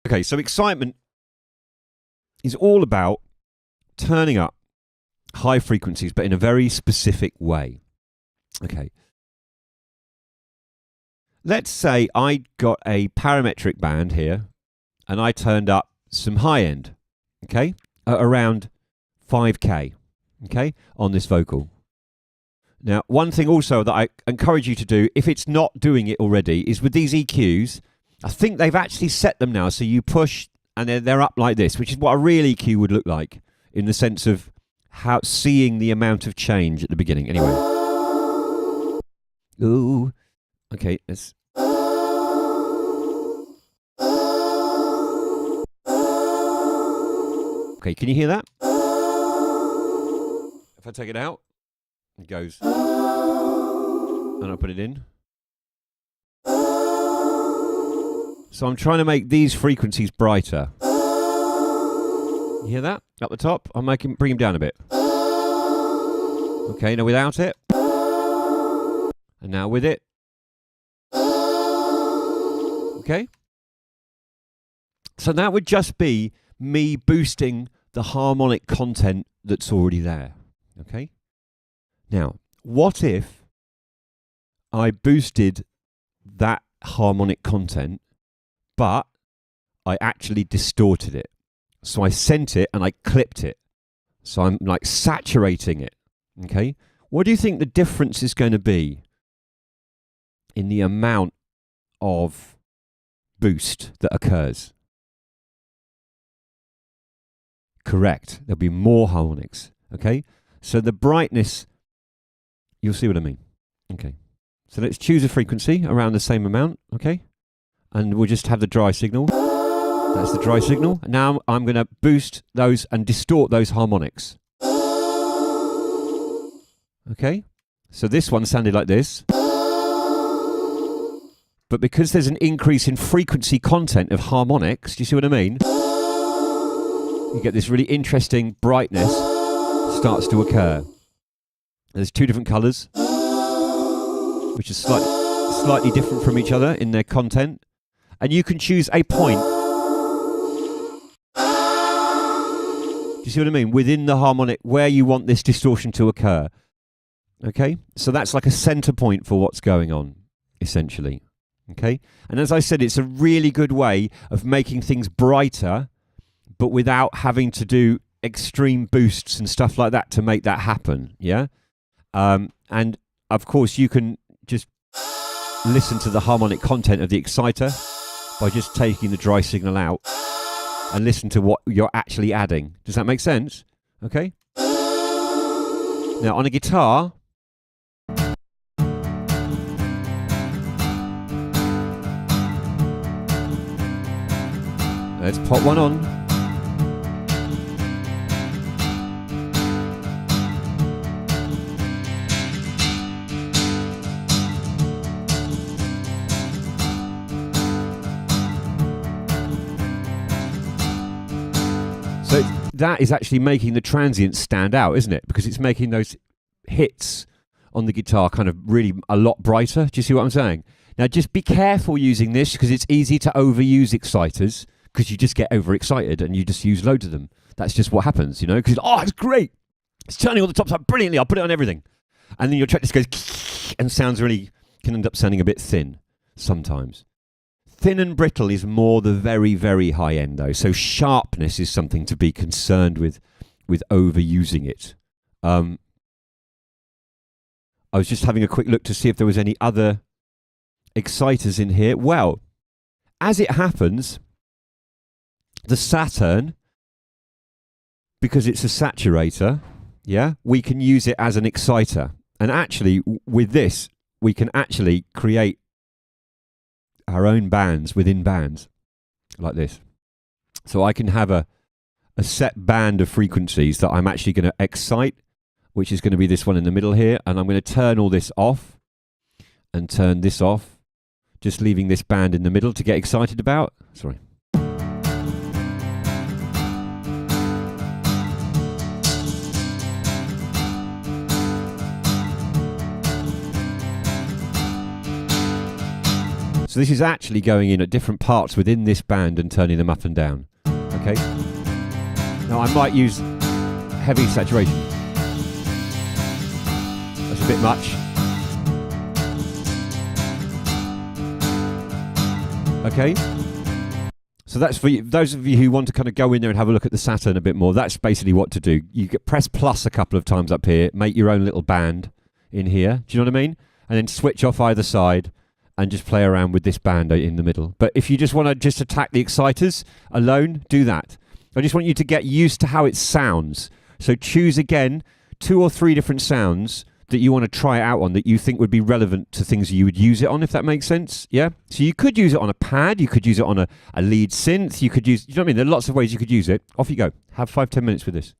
Okay, so excitement is all about turning up high frequencies, but in a very specific way. Okay. Let's say I got a parametric band here, and I turned up some high end, okay, at around 5K, okay, on this vocal. Now, one thing also that I encourage you to do, if it's not doing it already, is with these EQs, I think they've actually set them now, so you push and they're up like this, which is what a real EQ would look like, in the sense of how seeing the amount of change at the beginning. Anyway. Ooh. Okay, let's... Okay, can you hear that? If I take it out, it goes. And I put it in. So I'm trying to make these frequencies brighter. You hear that? Up the top, I'm bring them down a bit. Okay, now without it. And now with it. Okay? So that would just be me boosting the harmonic content that's already there. Okay? Now, what if I boosted that harmonic content, but I actually distorted it? So I sent it and I clipped it. So I'm like saturating it. Okay? What do you think the difference is going to be in the amount of boost that occurs? Correct. There'll be more harmonics. Okay? So the brightness, you'll see what I mean. Okay. So let's choose a frequency around the same amount. Okay? And we'll just have the dry signal. That's the dry signal. Now I'm going to boost those and distort those harmonics. Okay? So this one sounded like this. But because there's an increase in frequency content of harmonics, do you see what I mean? You get this really interesting brightness starts to occur. There's two different colours, which is slightly different from each other in their content. And you can choose a point. Do you see what I mean? Within the harmonic, where you want this distortion to occur. Okay? So that's like a centre point for what's going on, essentially. Okay? And as I said, it's a really good way of making things brighter, but without having to do extreme boosts and stuff like that to make that happen. Yeah? And of course, you can just listen to the harmonic content of the exciter by just taking the dry signal out and listen to what you're actually adding. Does that make sense? Okay? Now, on a guitar, let's pop one on. So that is actually making the transients stand out, isn't it? Because it's making those hits on the guitar kind of really a lot brighter. Do you see what I'm saying? Now, just be careful using this because it's easy to overuse exciters because you just get overexcited and you just use loads of them. That's just what happens, you know? Because, oh, it's great. It's turning all the tops up brilliantly. I'll put it on everything. And then your track just goes and sounds really, can end up sounding a bit thin sometimes. Thin and brittle is more the very, very high end, though. So sharpness is something to be concerned with overusing it. I was just having a quick look to see if there was any other exciters in here. Well, as it happens, the Saturn, because it's a saturator, yeah, we can use it as an exciter. And actually, with this, we can actually create our own bands within bands, like this. So I can have a set band of frequencies that I'm actually going to excite, which is going to be this one in the middle here, and I'm going to turn all this off and turn this off, just leaving this band in the middle to get excited about. Sorry. So this is actually going in at different parts within this band and turning them up and down. Okay. Now I might use heavy saturation. That's a bit much. Okay. So that's for you, those of you who want to kind of go in there and have a look at the Saturn a bit more. That's basically what to do. You press plus a couple of times up here, make your own little band in here. Do you know what I mean? And then switch off either side and just play around with this band in the middle. But if you just want to just attack the exciters alone, do that. I just want you to get used to how it sounds. So choose again 2 or 3 different sounds that you want to try out on that you think would be relevant to things you would use it on, if that makes sense. Yeah. So you could use it on a pad, you could use it on a lead synth, you could use, you know what I mean? There are lots of ways you could use it. Off you go. Have 5-10 minutes with this.